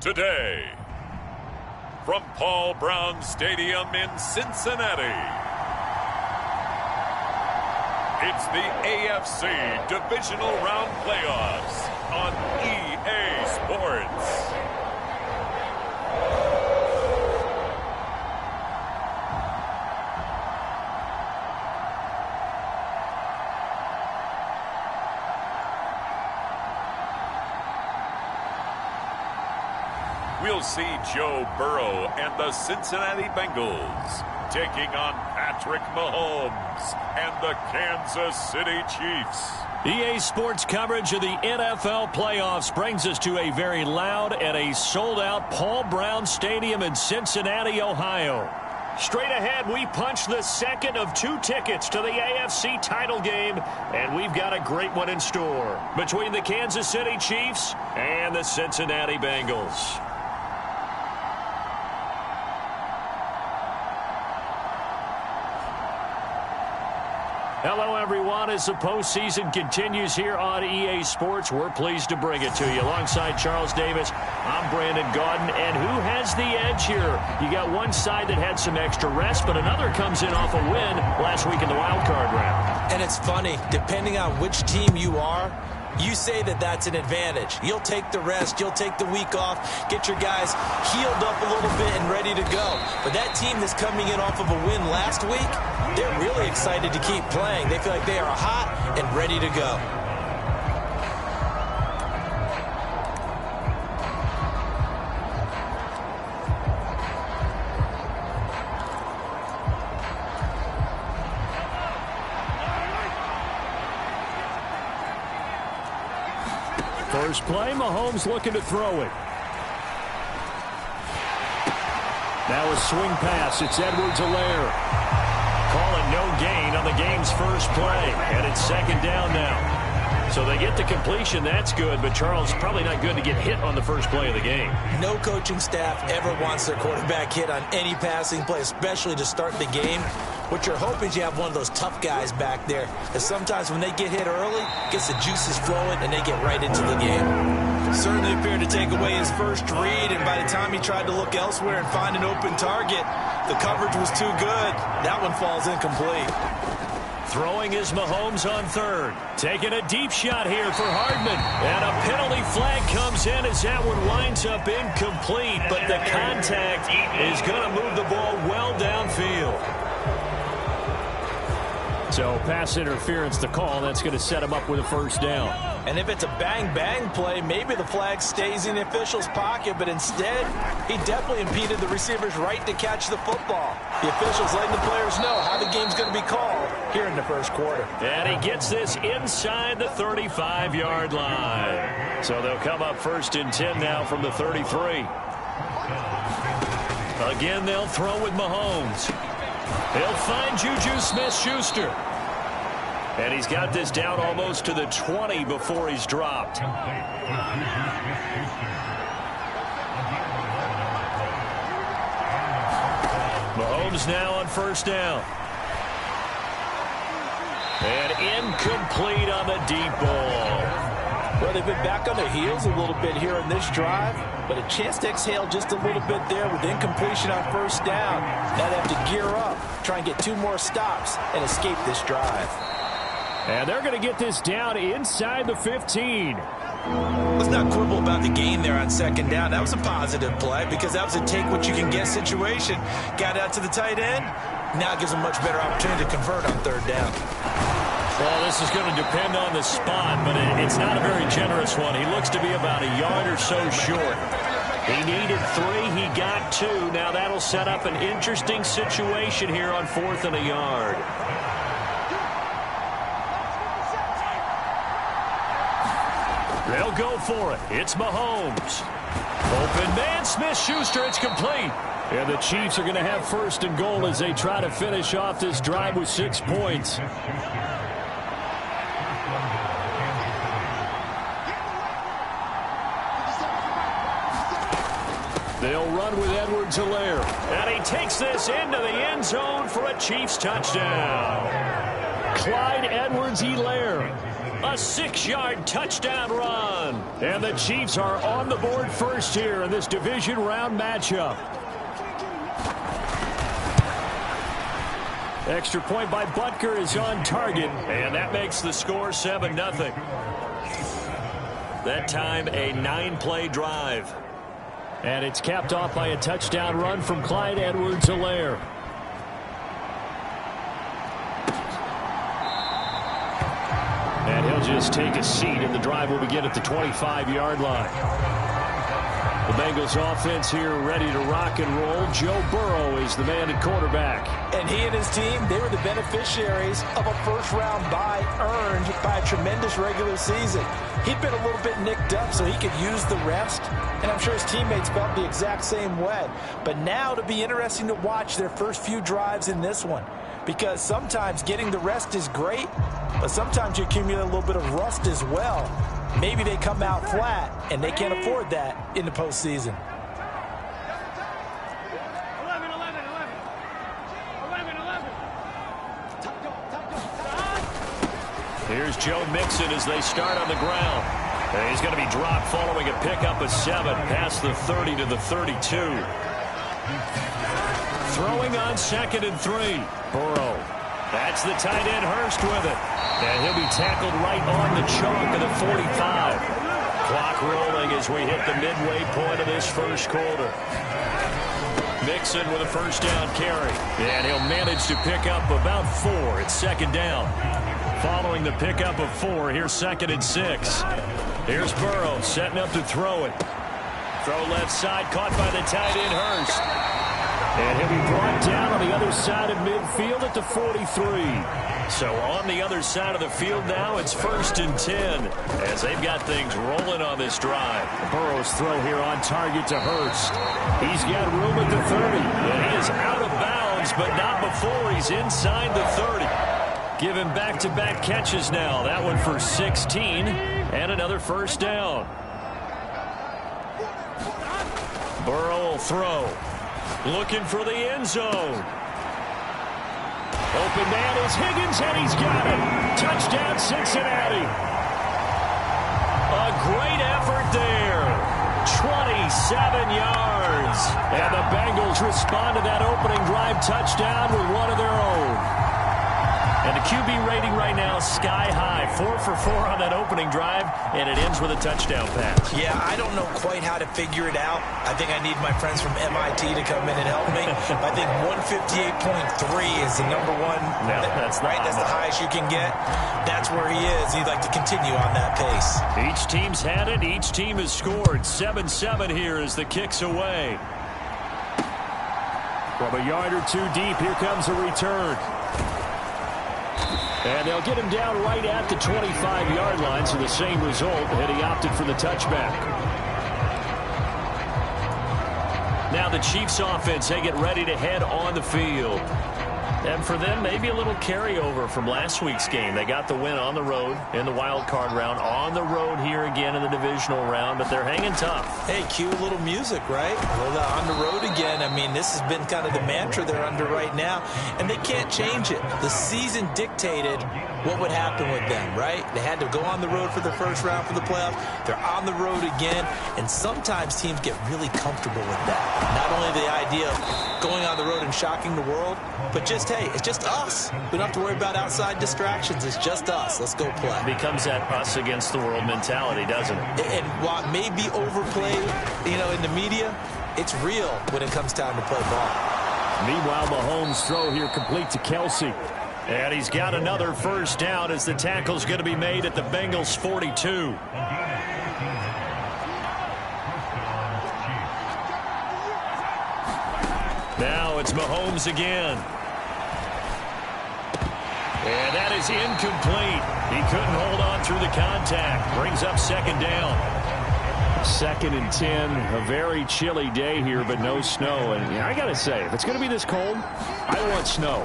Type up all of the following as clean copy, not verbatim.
today. From Paul Brown Stadium in Cincinnati, it's the AFC Divisional Round Playoffs on EA Sports. We'll see Joe Burrow and the Cincinnati Bengals taking on Patrick Mahomes and the Kansas City Chiefs. EA Sports coverage of the NFL playoffs brings us to a very loud and a sold-out Paul Brown Stadium in Cincinnati, Ohio. Straight ahead, we punch the second of 2 tickets to the AFC title game, and we've got a great one in store between the Kansas City Chiefs and the Cincinnati Bengals. Hello, everyone. As the postseason continues here on EA Sports, we're pleased to bring it to you. Alongside Charles Davis, I'm Brandon Gaudin. And who has the edge here? You got one side that had some extra rest, but another comes in off a win last week in the wild card round. And it's funny, depending on which team you are, you say that that's an advantage. You'll take the rest. You'll take the week off. Get your guys healed up a little bit and ready to go. But that team that's coming in off of a win last week, they're really excited to keep playing. They feel like they are hot and ready to go. First play, Mahomes looking to throw it. Now a swing pass. It's Edwards-Helaire. Calling no gain on the game's first play. And it's second down now. So they get the completion. That's good. But, Charles, probably not good to get hit on the first play of the game. No coaching staff ever wants their quarterback hit on any passing play, especially to start the game. What you're hoping is you have one of those tough guys back there. And sometimes when they get hit early, gets the juices flowing, and they get right into the game. Certainly appeared to take away his first read, and by the time he tried to look elsewhere and find an open target, the coverage was too good. That one falls incomplete. Throwing is Mahomes on third. Taking a deep shot here for Hardman. And a penalty flag comes in as that one winds up incomplete, but the contact is going to move the ball well downfield. So pass interference the call. That's going to set him up with a first down. And if it's a bang-bang play, maybe the flag stays in the official's pocket, but instead, he definitely impeded the receiver's right to catch the football. The officials letting the players know how the game's going to be called here in the first quarter. And he gets this inside the 35-yard line. So they'll come up first and 10 now from the 33. Again, they'll throw with Mahomes. He'll find Juju Smith-Schuster. And he's got this down almost to the 20 before he's dropped. Mahomes now on first down. And incomplete on the deep ball. Well, they've been back on their heels a little bit here in this drive, but a chance to exhale just a little bit there with incompletion on first down. Now they have to gear up, try and get 2 more stops, and escape this drive. And they're going to get this down inside the 15. Let's not quibble about the gain there on second down. That was a positive play because that was a take-what-you-can-get situation. Got out to the tight end. Now gives them much better opportunity to convert on third down. Well, this is going to depend on the spot, but it's not a very generous one. He looks to be about a yard or so short. He needed 3. He got 2. Now that'll set up an interesting situation here on 4th and a yard. They'll go for it. It's Mahomes. Open man, Smith-Schuster. It's complete. And the Chiefs are going to have first and goal as they try to finish off this drive with 6 points. They'll run with Edwards-Helaire. And he takes this into the end zone for a Chiefs touchdown. Clyde Edwards-Helaire. A 6-yard touchdown run. And the Chiefs are on the board first here in this division round matchup. Extra point by Butker is on target, and that makes the score 7-0. That time, a 9-play drive. And it's capped off by a touchdown run from Clyde Edwards-Helaire. And he'll just take a seat, and the drive will begin at the 25-yard line. The Bengals offense here ready to rock and roll. Joe Burrow is the man at quarterback. And he and his team, they were the beneficiaries of a first-round bye earned by a tremendous regular season. He'd been a little bit nicked up so he could use the rest, and I'm sure his teammates felt the exact same way. But now it'll be interesting to watch their first few drives in this one, because sometimes getting the rest is great, but sometimes you accumulate a little bit of rust as well. Maybe they come out flat, and they can't afford that in the postseason. Here's Joe Mixon as they start on the ground. And he's going to be dropped following a pickup of 7 past the 30 to the 32. Throwing on 2nd and 3. Burrow. That's the tight end Hurst with it. And he'll be tackled right on the chalk of the 45. Clock rolling as we hit the midway point of this first quarter. Mixon with a first down carry. And he'll manage to pick up about 4. It's 2nd down. Following the pickup of 4, here's 2nd and 6. Here's Burrow setting up to throw it. Throw left side, caught by the tight end Hurst. And he'll be brought down on the other side of midfield at the 43. So on the other side of the field now, it's 1st and 10 as they've got things rolling on this drive. Burrow's throw here on target to Hurst. He's got room at the 30. And he is out of bounds, but not before he's inside the 30. Give him back-to-back catches now. That one for 16 and another first down. Burrow will throw. Looking for the end zone. Open man is Higgins, and he's got it. Touchdown, Cincinnati. A great effort there. 27 yards. And the Bengals respond to that opening drive touchdown with one of their own. And the QB rating right now, sky high. 4 for 4 on that opening drive, and it ends with a touchdown pass. Yeah, I don't know quite how to figure it out. I think I need my friends from MIT to come in and help me. I think 158.3 is the number one. No, that's right. That's the highest you can get. That's where he is. He'd like to continue on that pace. Each team's had it. Each team has scored. 7-7 here as the kick's away. From a yard or 2 deep, here comes a return. And they'll get him down right at the 25-yard line, so the same result, and he opted for the touchback. Now the Chiefs offense, they get ready to head on the field. And for them, maybe a little carryover from last week's game. They got the win on the road in the wild card round, on the road here again in the divisional round, but they're hanging tough. Hey, cue a little music, right? Well, on the road again. I mean, this has been kind of the mantra they're under right now, and they can't change it. The season dictated what would happen with them, right? They had to go on the road for the first round for the playoffs. They're on the road again, and sometimes teams get really comfortable with that. Not only the idea of going on the road and shocking the world, but just, hey, it's just us. We don't have to worry about outside distractions. It's just us. Let's go play. It becomes that us against the world mentality, doesn't it? And while it may be overplayed, in the media, it's real when it comes time to play ball. Meanwhile, Mahomes' throw here complete to Kelsey. And he's got another first down as the tackle's going to be made at the Bengals' 42. Now it's Mahomes again. And that is incomplete. He couldn't hold on through the contact. Brings up 2nd down. 2nd and 10. A very chilly day here, but no snow. And I got to say, if it's going to be this cold, I want snow.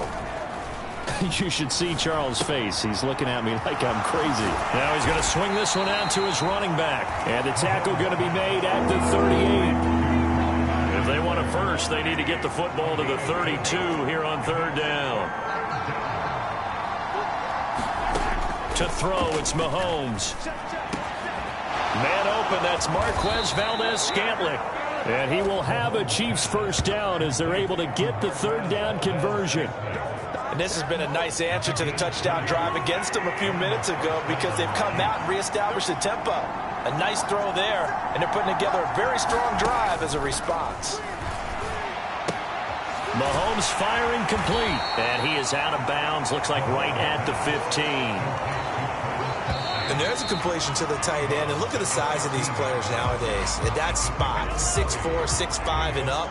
You should see Charles' face. He's looking at me like I'm crazy. Now he's going to swing this one out to his running back. And the tackle going to be made at the 38. If they want a first, they need to get the football to the 32 here on 3rd down. To throw, it's Mahomes. Man open, that's Marquez Valdez-Scantling. And he will have a Chiefs first down as they're able to get the third down conversion. And this has been a nice answer to the touchdown drive against them a few minutes ago because they've come out and reestablished the tempo. A nice throw there, and they're putting together a very strong drive as a response. Mahomes firing complete, and he is out of bounds, looks like right at the 15. And there's a completion to the tight end, and look at the size of these players nowadays. At that spot, 6'4", 6'5", and up.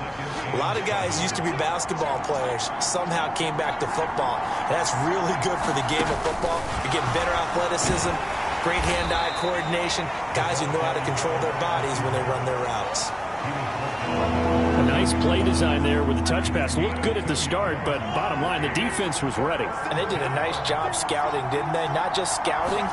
A lot of guys used to be basketball players, somehow came back to football. And that's really good for the game of football. You're getting better athleticism, great hand-eye coordination, guys who know how to control their bodies when they run their routes. A nice play design there with the touch pass. Looked good at the start, but bottom line, the defense was ready. And they did a nice job scouting, didn't they? Not just scouting,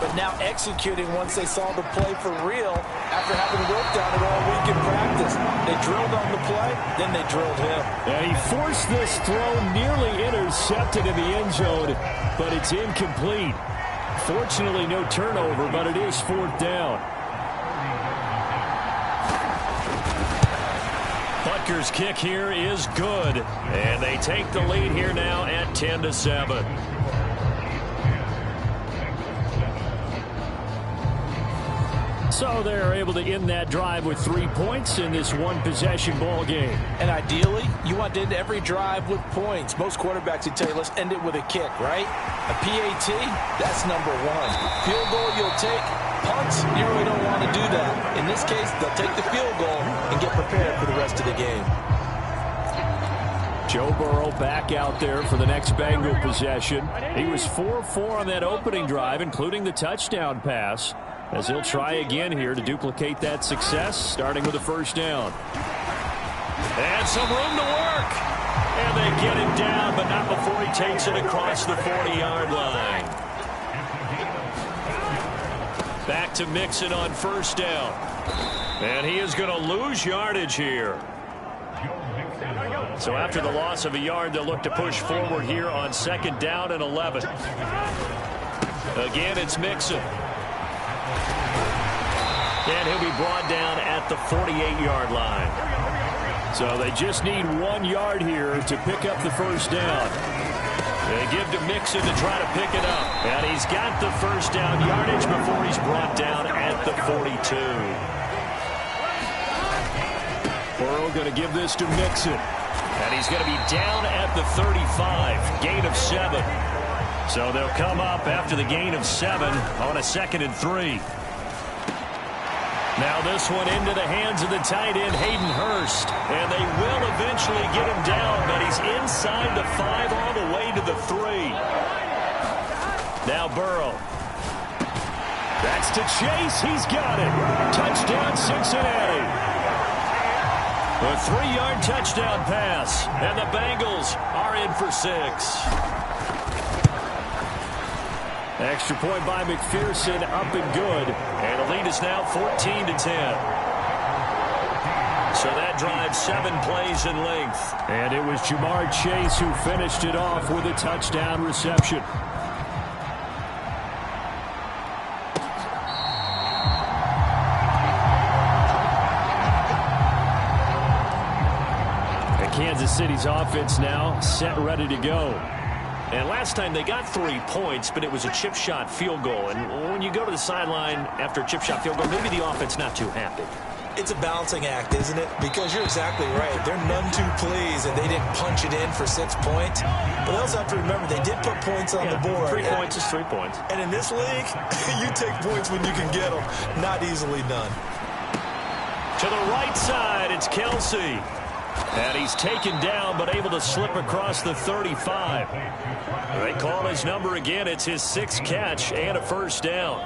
but now executing once they saw the play for real after having worked on it all week in practice. They drilled on the play, then they drilled him. And he forced this throw, nearly intercepted in the end zone, but it's incomplete. Fortunately, no turnover, but it is fourth down. Butker's kick here is good, and they take the lead here now at 10-7. So they're able to end that drive with 3 points in this one-possession ball game. And ideally, you want to end every drive with points. Most quarterbacks would tell you, let's end it with a kick, right? A PAT, that's number one. Field goal you'll take. Punts, you really don't want to do that. In this case, they'll take the field goal and get prepared for the rest of the game. Joe Burrow back out there for the next Bengal possession. He was 4-4 on that opening drive, including the touchdown pass, as he'll try again here to duplicate that success, starting with a first down. And some room to work. And they get him down, but not before he takes it across the 40-yard line. Back to Mixon on first down. And he is going to lose yardage here. So after the loss of a yard, they'll look to push forward here on second down and 11. Again, it's Mixon. And he'll be brought down at the 48-yard line. So they just need 1 yard here to pick up the first down. They give to Mixon to try to pick it up. And he's got the first down yardage before he's brought down at the 42. Burrow going to give this to Mixon. And he's going to be down at the 35. Gain of 7. So they'll come up after the gain of 7 on a 2nd and 3. Now this one into the hands of the tight end, Hayden Hurst. And they will eventually get him down, but he's inside the 5 all the way to the 3. Now Burrow. That's to Chase. He's got it. Touchdown, Cincinnati. A 3-yard touchdown pass. And the Bengals are in for 6. Extra point by McPherson, up and good. And the lead is now 14-10. So that drive 7 plays in length. And it was Jamar Chase who finished it off with a touchdown reception. And Kansas City's offense now set, ready to go. And last time they got 3 points, but it was a chip shot field goal. And when you go to the sideline after a chip shot field goal, maybe the offense not too happy. It's a balancing act, isn't it? Because you're exactly right. They're none too pleased, and they didn't punch it in for 6 points. But they also have to remember they did put points on the board. 3 points is 3 points. And in this league, you take points when you can get them. Not easily done. To the right side, it's Kelsey. And he's taken down, but able to slip across the 35. They call his number again. It's his 6th catch and a first down.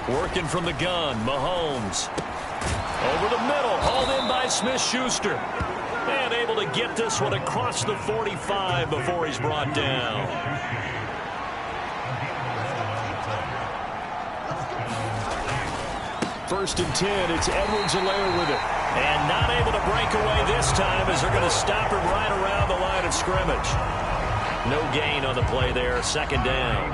Working from the gun, Mahomes. Over the middle, hauled in by Smith-Schuster. And able to get this one across the 45 before he's brought down. 1st and 10. It's Edwards-Helaire with it. And not able to break away this time as they're going to stop him right around the line of scrimmage. No gain on the play there. 2nd down.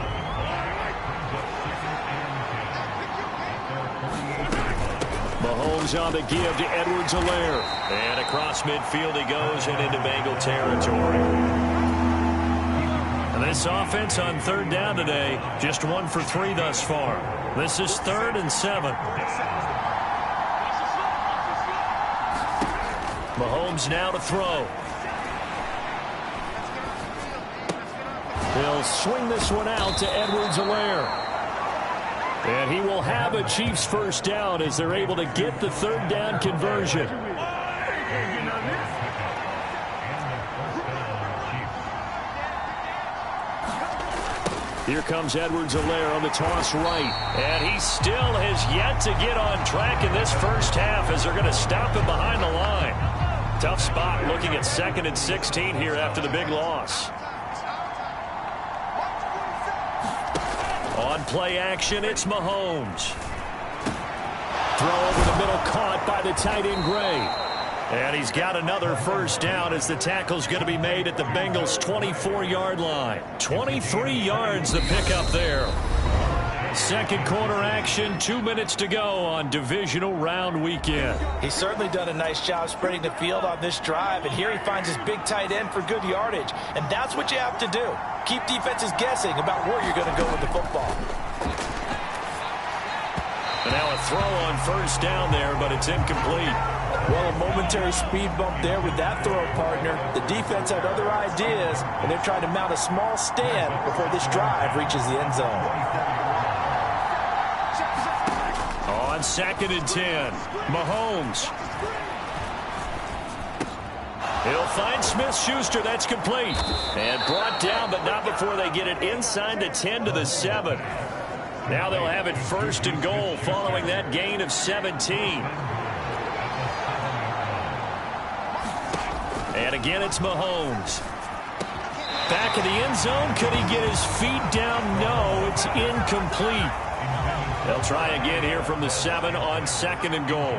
Mahomes on the give to Edwards-Helaire. And across midfield he goes and into Bengal territory. And this offense on 3rd down today, just 1 for 3 thus far. This is 3rd and 7. Mahomes now to throw. He'll swing this one out to Edwards-Helaire. And he will have a Chiefs 1st down as they're able to get the 3rd down conversion. Here comes Edwards-Helaire on the toss right. And he still has yet to get on track in this first half as they're going to stop him behind the line. Tough spot looking at 2nd and 16 here after the big loss. On play action, it's Mahomes. Throw over the middle caught by the tight end Gray. And he's got another 1st down as the tackle's going to be made at the Bengals' 24-yard line. 23 yards the pickup there. 2nd quarter action, 2 minutes to go on divisional round weekend. He's certainly done a nice job spreading the field on this drive, and here he finds his big tight end for good yardage. And that's what you have to do. Keep defenses guessing about where you're going to go with the football. And now a throw on 1st down there, but it's incomplete. Well, a momentary speed bump there with that throw, partner. The defense had other ideas, and they're trying to mount a small stand before this drive reaches the end zone. On 2nd and 10, Mahomes. He'll find Smith-Schuster. That's complete. And brought down, but not before they get it inside the 10 to the 7. Now they'll have it 1st and goal following that gain of 17. And again, it's Mahomes. Back in the end zone. Could he get his feet down? No, it's incomplete. They'll try again here from the 7 on 2nd and goal.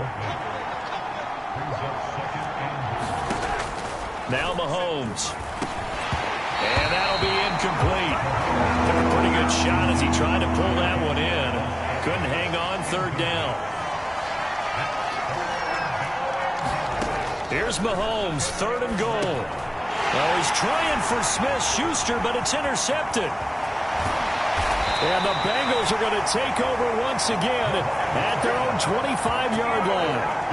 Now Mahomes. And that'll be incomplete. Took a pretty good shot as he tried to pull that one in. Couldn't hang on 3rd down. Here's Mahomes, 3rd and goal. Oh, he's trying for Smith-Schuster, but it's intercepted. And the Bengals are going to take over once again at their own 25-yard line.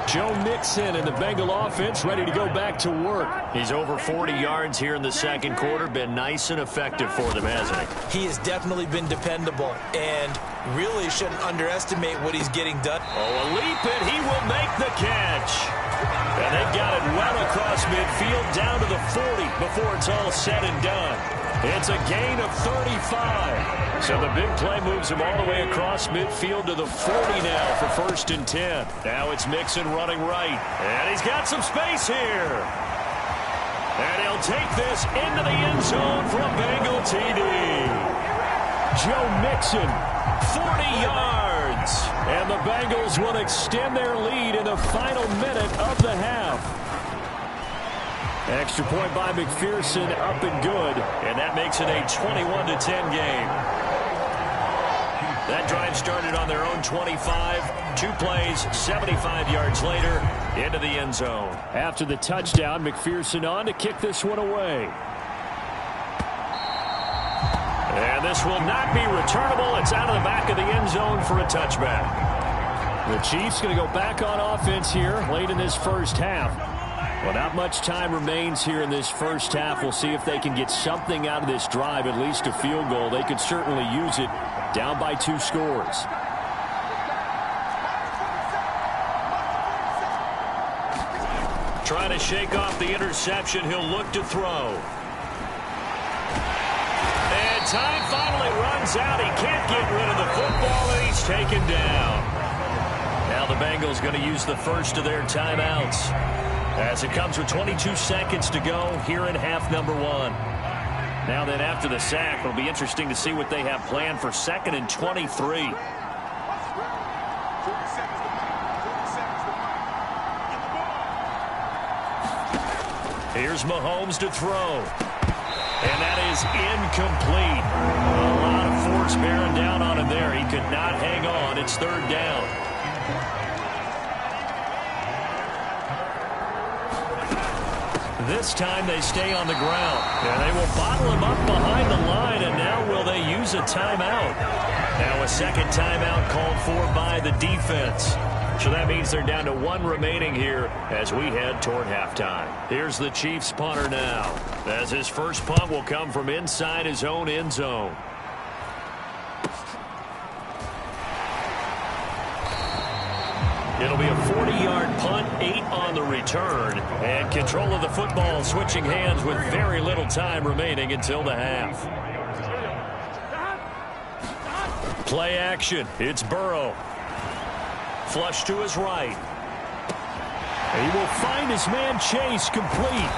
Joe Mixon and the Bengal offense ready to go back to work. He's over 40 yards here in the 2nd quarter. Been nice and effective for them, hasn't he? He has definitely been dependable and really shouldn't underestimate what he's getting done. Oh, a leap and he will make the catch. And they've got it well across midfield down to the 40 before it's all said and done. It's a gain of 35. So the big play moves him all the way across midfield to the 40 now for 1st and 10. Now it's Mixon running right. And he's got some space here. And he'll take this into the end zone for a Bengal TD. Joe Mixon, 40 yards. And the Bengals will extend their lead in the final minute of the half. Extra point by McPherson, up and good. And that makes it a 21-10 game. That drive started on their own 25. 2 plays, 75 yards later, into the end zone. After the touchdown, McPherson on to kick this one away. And this will not be returnable. It's out of the back of the end zone for a touchback. The Chiefs going to go back on offense here late in this first half. Well, not much time remains here in this first half. We'll see if they can get something out of this drive, at least a field goal. They could certainly use it, down by 2 scores. Trying to shake off the interception. He'll look to throw. And time finally runs out. He can't get rid of the football, and he's taken down. Now the Bengals going to use the first of their timeouts, as it comes with 22 seconds to go here in half number 1. Now then, after the sack, it'll be interesting to see what they have planned for 2nd and 23. Here's Mahomes to throw. And that is incomplete. A lot of force bearing down on him there. He could not hang on. It's 3rd down. This time they stay on the ground. And they will bottle him up behind the line. And now will they use a timeout? Now a second timeout called for by the defense. So that means they're down to 1 remaining here as we head toward halftime. Here's the Chiefs punter now, as his first punt will come from inside his own end zone. It'll be a 40-yard punt, 8 on the return, and control of the football switching hands with very little time remaining until the half. Play action. It's Burrow. Flush to his right. He will find his man Chase complete.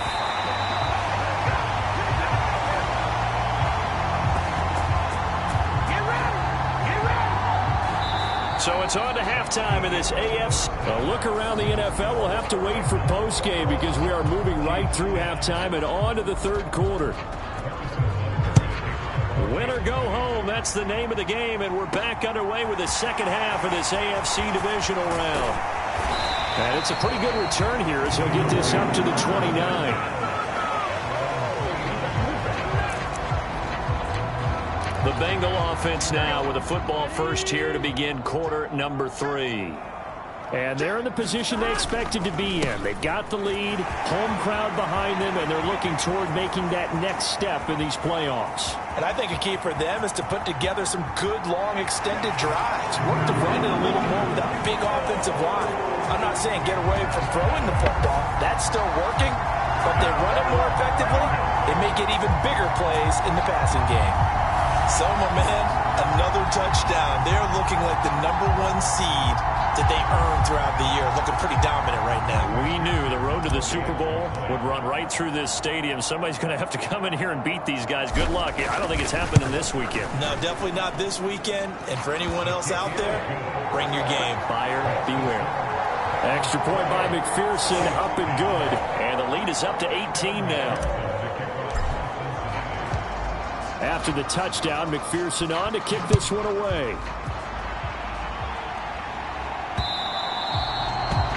So it's on to halftime in this AFC. A look around the NFL. We'll have to wait for postgame because we are moving right through halftime and on to the 3rd quarter. Win or go home, that's the name of the game, and we're back underway with the second half of this AFC Divisional round. And it's a pretty good return here as he'll get this up to the 29. The Bengal offense now with a football first here to begin quarter number 3. And they're in the position they expected to be in. They've got the lead, home crowd behind them, and they're looking toward making that next step in these playoffs. And I think a key for them is to put together some good, long, extended drives. Work to run it a little more with that big offensive line. I'm not saying get away from throwing the football. That's still working. But they run it more effectively, they make it even bigger plays in the passing game. So, my man, another touchdown. They're looking like the #1 seed that they earned throughout the year. Looking pretty dominant right now. We knew the road to the Super Bowl would run right through this stadium. Somebody's going to have to come in here and beat these guys. Good luck. I don't think it's happening this weekend. No, definitely not this weekend. And for anyone else out there, bring your game. Buyer beware. Extra point by McPherson, up and good. And the lead is up to 18 now. After the touchdown, McPherson on to kick this one away.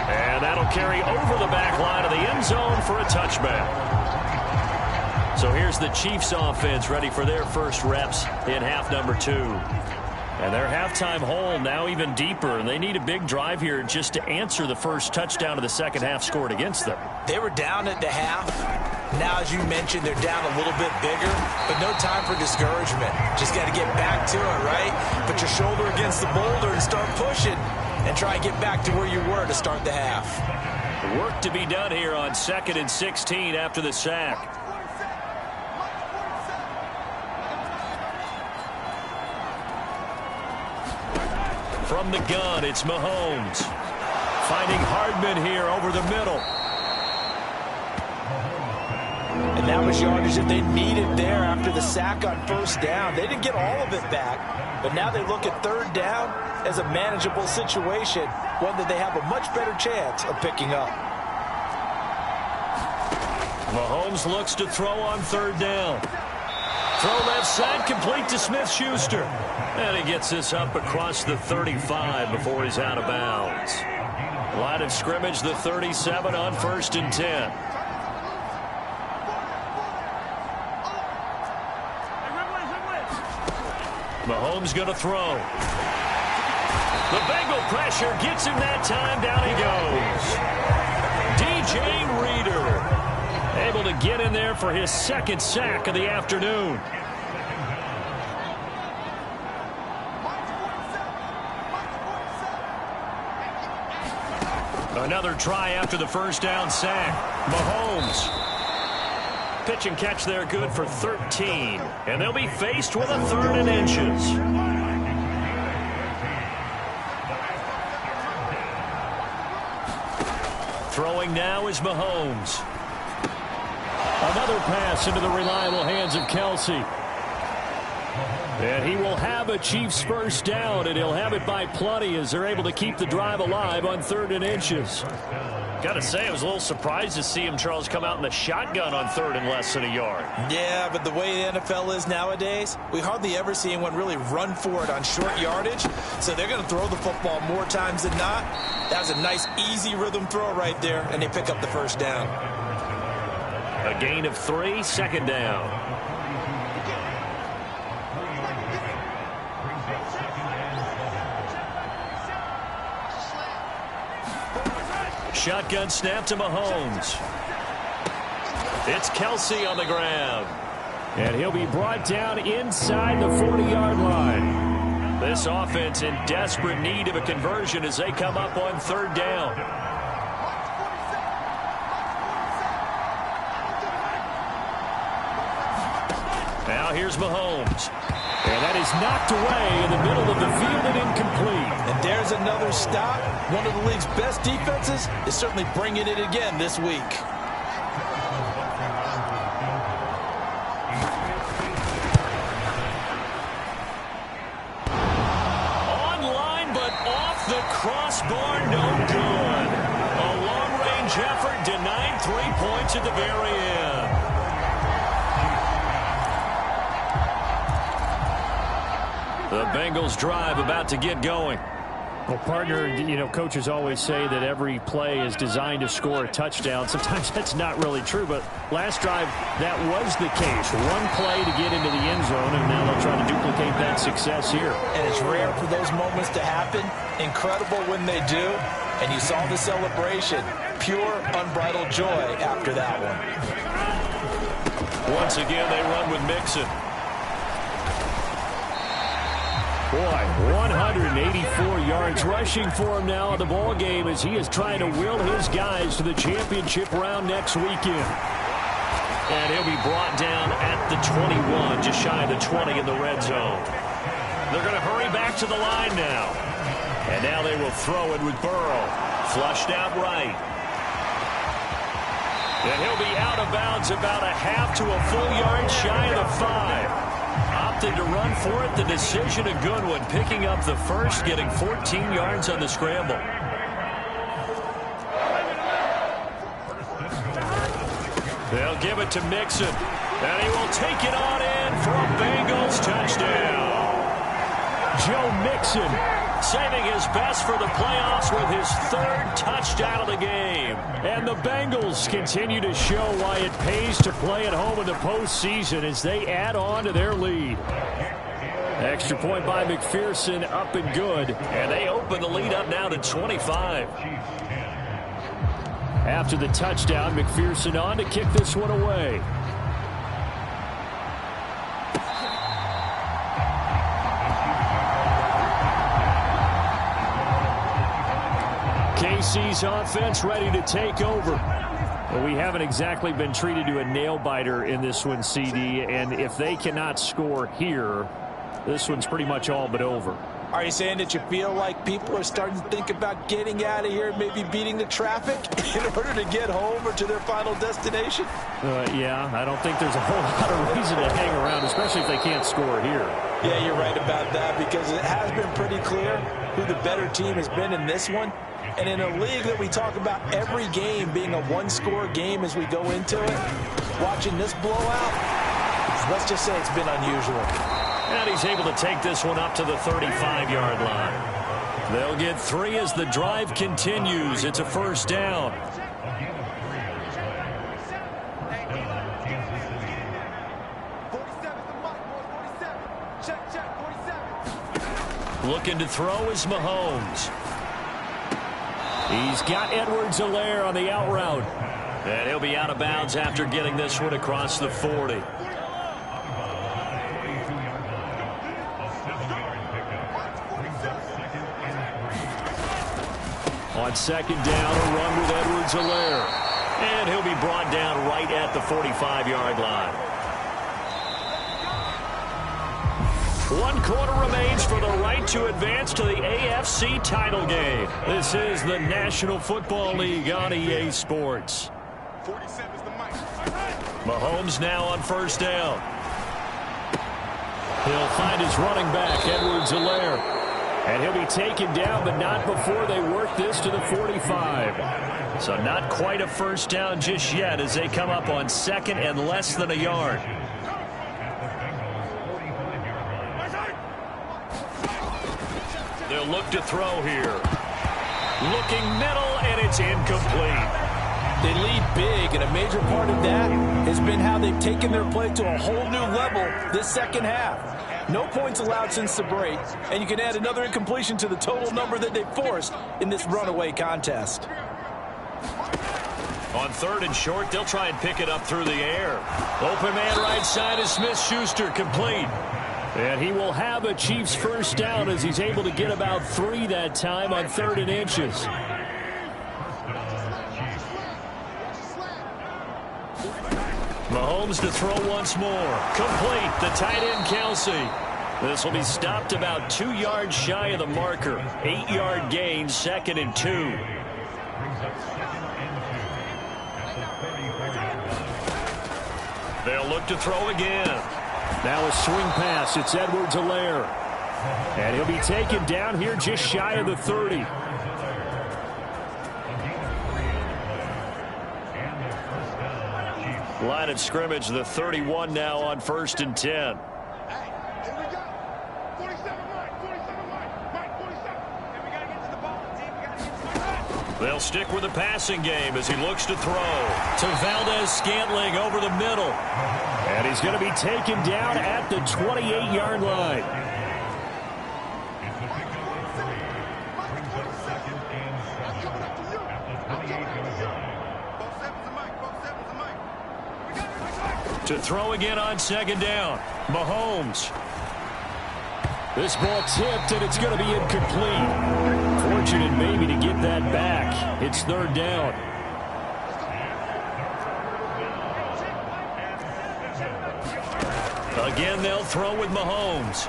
And that'll carry over the back line of the end zone for a touchback. So here's the Chiefs offense ready for their first reps in half number 2. And their halftime hole now even deeper. And they need a big drive here just to answer the first touchdown of the second half scored against them. They were down at the half. Now, as you mentioned, they're down a little bit bigger, but no time for discouragement. Just got to get back to it, right? Put your shoulder against the boulder and start pushing and try and get back to where you were to start the half. Work to be done here on 2nd and 16 after the sack. From the gun, it's Mahomes. Finding Hardman here over the middle. And that was yardage that they needed there after the sack on first down. They didn't get all of it back, but now they look at 3rd down as a manageable situation, one that they have a much better chance of picking up. Mahomes looks to throw on 3rd down. Throw left side, complete to Smith-Schuster. And he gets this up across the 35 before he's out of bounds. Line of scrimmage, the 37 on 1st and 10. Mahomes going to throw. The Bengal pressure gets him that time. Down he goes. DJ Reader able to get in there for his 2nd sack of the afternoon. Another try after the first down sack. Mahomes. Pitch and catch there, good for 13. And they'll be faced with a 3rd and inches. Throwing now is Mahomes. A Another pass into the reliable hands of Kelsey. And he will have a Chiefs first down, and he'll have it by plenty as they're able to keep the drive alive on 3rd and inches. Got to say, I was a little surprised to see him, Charles, come out in the shotgun on 3rd and less than a yard. Yeah, but the way the NFL is nowadays, we hardly ever see anyone really run for it on short yardage. So they're going to throw the football more times than not. That was a nice, easy rhythm throw right there, and they pick up the first down. A gain of 3, 2nd down. Shotgun snap to Mahomes. It's Kelsey on the grab. And he'll be brought down inside the 40-yard line. This offense in desperate need of a conversion as they come up on 3rd down. Now here's Mahomes. And that is knocked away in the middle of the field and incomplete. And there's another stop. One of the league's best defenses is certainly bringing it again this week. Online, but off the crossbar, no good. A long-range effort denied 3 points at the very end. The Bengals drive about to get going. Well, partner, you know, coaches always say that every play is designed to score a touchdown. Sometimes that's not really true, but last drive, that was the case. One play to get into the end zone, and now they'll try to duplicate that success here. And it's rare for those moments to happen. Incredible when they do. And you saw the celebration. Pure, unbridled joy after that one. Once again, they run with Mixon. Boy, 184 yards rushing for him now in the ball game as he is trying to will his guys to the championship round next weekend. And he'll be brought down at the 21, just shy of the 20 in the red zone. They're going to hurry back to the line now. And now they will throw it with Burrow. Flushed out right. And he'll be out of bounds about a half to a full yard shy of the 5. Opted to run for it. The decision a good one. Picking up the first, getting 14 yards on the scramble. They'll give it to Mixon. And he will take it on in for a Bengals touchdown. Joe Mixon saving his best for the playoffs with his 3rd touchdown of the game. And the Bengals continue to show why it pays to play at home in the postseason as they add on to their lead. Extra point by McPherson, up and good. And they open the lead up now to 25. After the touchdown, McPherson on to kick this one away. KC's offense ready to take over. Well, we haven't exactly been treated to a nail-biter in this one, CD, and if they cannot score here, this one's pretty much all but over. Are you saying that you feel like people are starting to think about getting out of here and maybe beating the traffic in order to get home or to their final destination? Yeah, I don't think there's a whole lot of reason to hang around, especially if they can't score here. Yeah, you're right about that because it has been pretty clear who the better team has been in this one. And in a league that we talk about every game being a one-score game as we go into it, watching this blowout, let's just say it's been unusual. And he's able to take this one up to the 35-yard line. They'll get 3 as the drive continues. It's a first down. Looking to throw is Mahomes. He's got Edwards-Helaire on the out route. And he'll be out of bounds after getting this one across the 40. On second down, a run with Edwards-Helaire. And he'll be brought down right at the 45-yard line. 1 quarter remains for the right to advance to the AFC title game. This is the National Football League on EA Sports. 47 is the mic. Mahomes now on first down. He'll find his running back, Edwards-Helaire. And he'll be taken down, but not before they work this to the 45. So not quite a first down just yet as they come up on second and less than a yard. They'll look to throw here. Looking middle, and it's incomplete. They lead big, and a major part of that has been how they've taken their play to a whole new level this second half. No points allowed since the break, and you can add another incompletion to the total number that they forced in this runaway contest. On third and short, they'll try and pick it up through the air. Open man right side is Smith-Schuster, complete. And he will have a Chiefs first down as he's able to get about 3 that time on 3rd and inches. Mahomes to throw once more. Complete. The tight end, Kelsey. This will be stopped about 2 yards shy of the marker. 8-yard gain, 2nd and 2. They'll look to throw again. Now a swing pass. It's Edwards-Helaire. And he'll be taken down here just shy of the 30. Line of scrimmage, the 31 now on 1st and 10. They'll stick with the passing game as he looks to throw. To Valdez-Scantling over the middle. And he's going to be taken down at the 28-yard line. To throw again on 2nd down. Mahomes. This ball tipped, and it's going to be incomplete. Fortunate maybe to get that back. It's 3rd down. Again, they'll throw with Mahomes.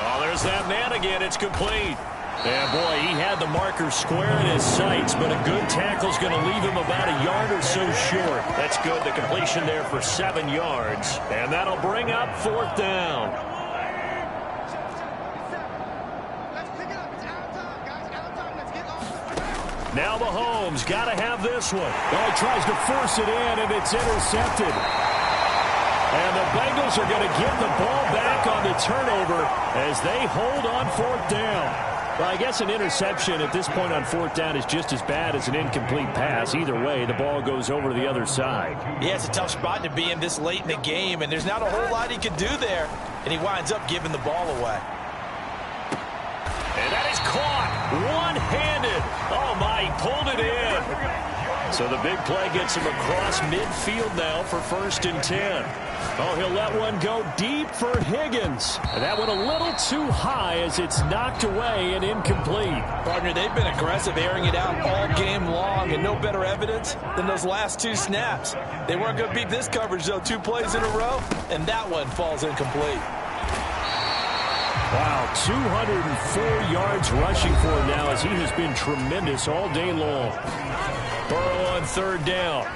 Oh, there's that man again. It's complete. Yeah, boy, he had the marker square in his sights, but a good tackle's going to leave him about a yard or so short. That's good. The completion there for 7 yards, and that'll bring up 4th down. Now Mahomes got to have this one. Oh, he tries to force it in, and it's intercepted. And the Bengals are going to get the ball back on the turnover as they hold on 4th down. Well, I guess an interception at this point on 4th down is just as bad as an incomplete pass. Either way, the ball goes over to the other side. Yeah, it's a tough spot to be in this late in the game, and there's not a whole lot he could do there, and he winds up giving the ball away. And that is caught one-handed. Oh, my, he pulled it in. So the big play gets him across midfield now for 1st and 10. Oh, he'll let one go deep for Higgins. And that one a little too high as it's knocked away and incomplete. Partner, they've been aggressive, airing it out all game long, and no better evidence than those last 2 snaps. They weren't going to beat this coverage, though, 2 plays in a row, and that one falls incomplete. Wow, 204 yards rushing for him now as he has been tremendous all day long. Burrow on 3rd down.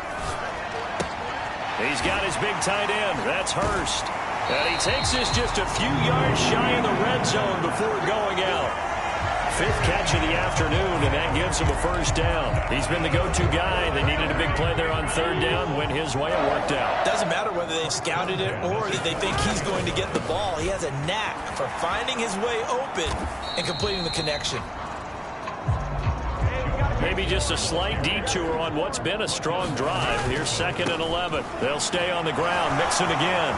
He's got his big tight end. That's Hurst. And he takes this just a few yards shy of the red zone before going out. 5th catch of the afternoon, and that gives him a 1st down. He's been the go-to guy. They needed a big play there on 3rd down. Went his way. It worked out. Doesn't matter whether they scouted it or that they think he's going to get the ball. He has a knack for finding his way open and completing the connection. Maybe just a slight detour on what's been a strong drive. Here's 2nd and 11. They'll stay on the ground. Mixon again.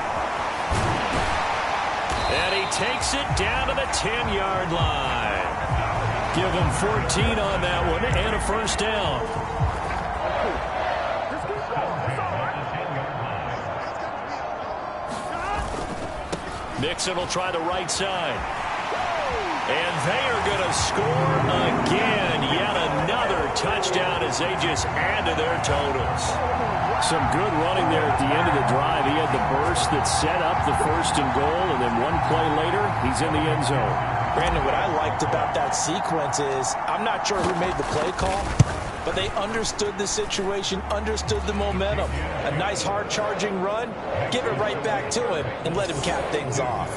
And he takes it down to the 10-yard line. Give him 14 on that one and a 1st down. Mixon will try the right side. And they are going to score again. Yet another touchdown as they just add to their totals. Some good running there at the end of the drive. He had the burst that set up the 1st and goal, and then one play later, he's in the end zone. Brandon, what I liked about that sequence is I'm not sure who made the play call, but they understood the situation, understood the momentum. A nice hard-charging run, give it right back to him, and let him cap things off.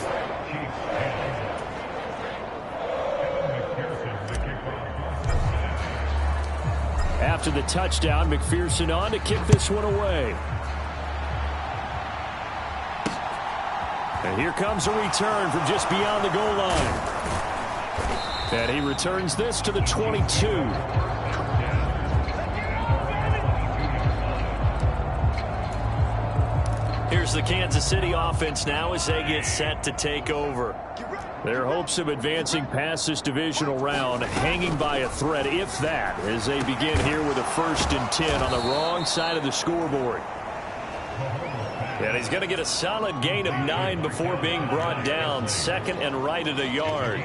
After the touchdown, McPherson on to kick this one away. And here comes a return from just beyond the goal line. And he returns this to the 22. Here's the Kansas City offense now as they get set to take over. Their hopes of advancing past this divisional round hanging by a thread, if that, as they begin here with a 1st and 10 on the wrong side of the scoreboard. And he's going to get a solid gain of 9 before being brought down. 2nd and right at a yard.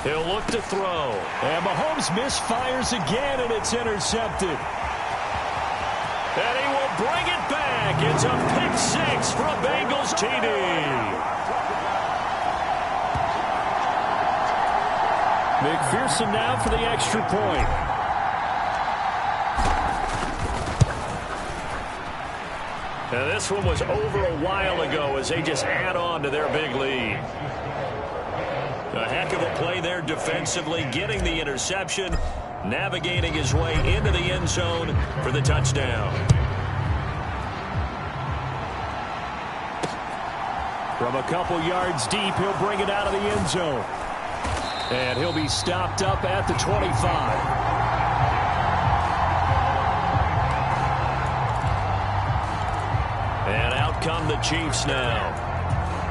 He'll look to throw. And Mahomes misfires again, and it's intercepted. And he will bring it back. It's a pick 6 for a Bengals TD. McPherson now for the extra point. Now this one was over a while ago as they just add on to their big lead. A heck of a play there defensively, getting the interception, navigating his way into the end zone for the touchdown. From a couple yards deep, he'll bring it out of the end zone. And he'll be stopped up at the 25. And out come the Chiefs now.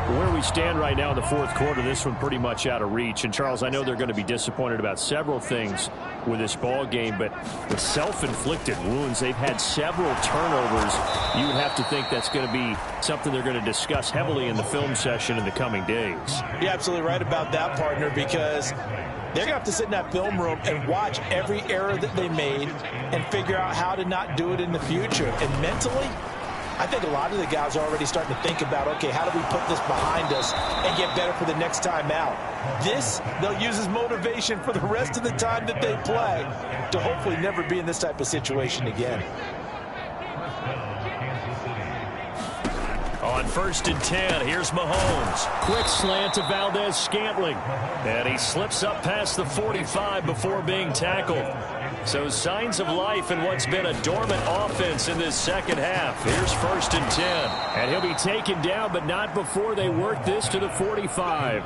Where we stand right now in the 4th quarter, this one pretty much out of reach. And, Charles, I know they're going to be disappointed about several things with this ball game, but the self-inflicted wounds, they've had several turnovers. You would have to think that's going to be something they're going to discuss heavily in the film session in the coming days. You're absolutely right about that, partner, because they're going to have to sit in that film room and watch every error that they made and figure out how to not do it in the future. And mentally, I think a lot of the guys are already starting to think about, okay, how do we put this behind us and get better for the next time out? This, they'll use as motivation for the rest of the time that they play to hopefully never be in this type of situation again. On 1st and 10, here's Mahomes. Quick slant to Valdez-Scantling. And he slips up past the 45 before being tackled. So signs of life in what's been a dormant offense in this second half. Here's 1st and 10. And he'll be taken down, but not before they work this to the 45.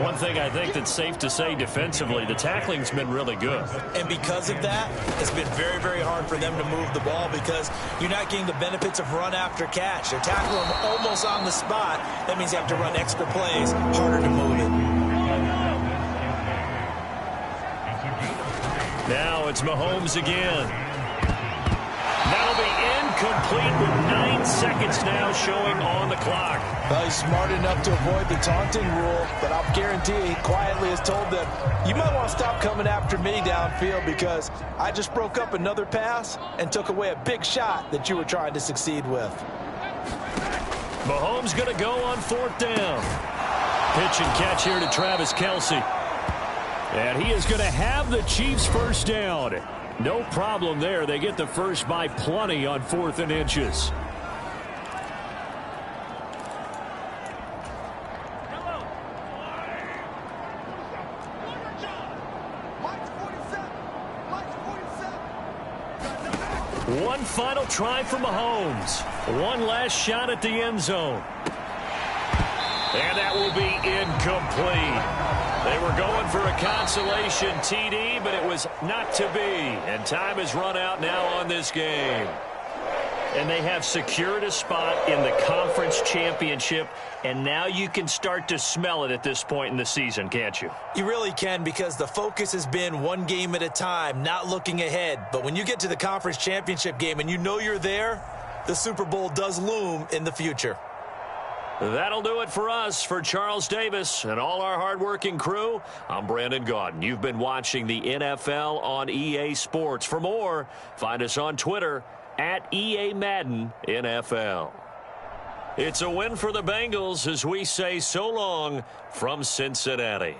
One thing I think that's safe to say defensively, the tackling's been really good. And because of that, it's been very, very hard for them to move the ball because you're not getting the benefits of run after catch. They're tackling them almost on the spot. That means you have to run extra plays, harder to move it. Now it's Mahomes again. That'll be incomplete with 9 seconds now showing on the clock. Well, he's smart enough to avoid the taunting rule, but I'll guarantee he quietly has told them, you might want to stop coming after me downfield because I just broke up another pass and took away a big shot that you were trying to succeed with. Mahomes going to go on 4th down. Pitch and catch here to Travis Kelce. And he is going to have the Chiefs 1st down. No problem there. They get the first by plenty on 4th and inches. One final try for Mahomes. One last shot at the end zone. And that will be incomplete. They were going for a consolation TD, but it was not to be. And time has run out now on this game. And they have secured a spot in the conference championship, and now you can start to smell it at this point in the season, can't you? You really can, because the focus has been one game at a time, not looking ahead. But when you get to the conference championship game and you know you're there, the Super Bowl does loom in the future. That'll do it for us. For Charles Davis and all our hardworking crew, I'm Brandon Gaudin. You've been watching the NFL on EA Sports. For more, find us on Twitter @EA Madden NFL. It's a win for the Bengals as we say so long from Cincinnati.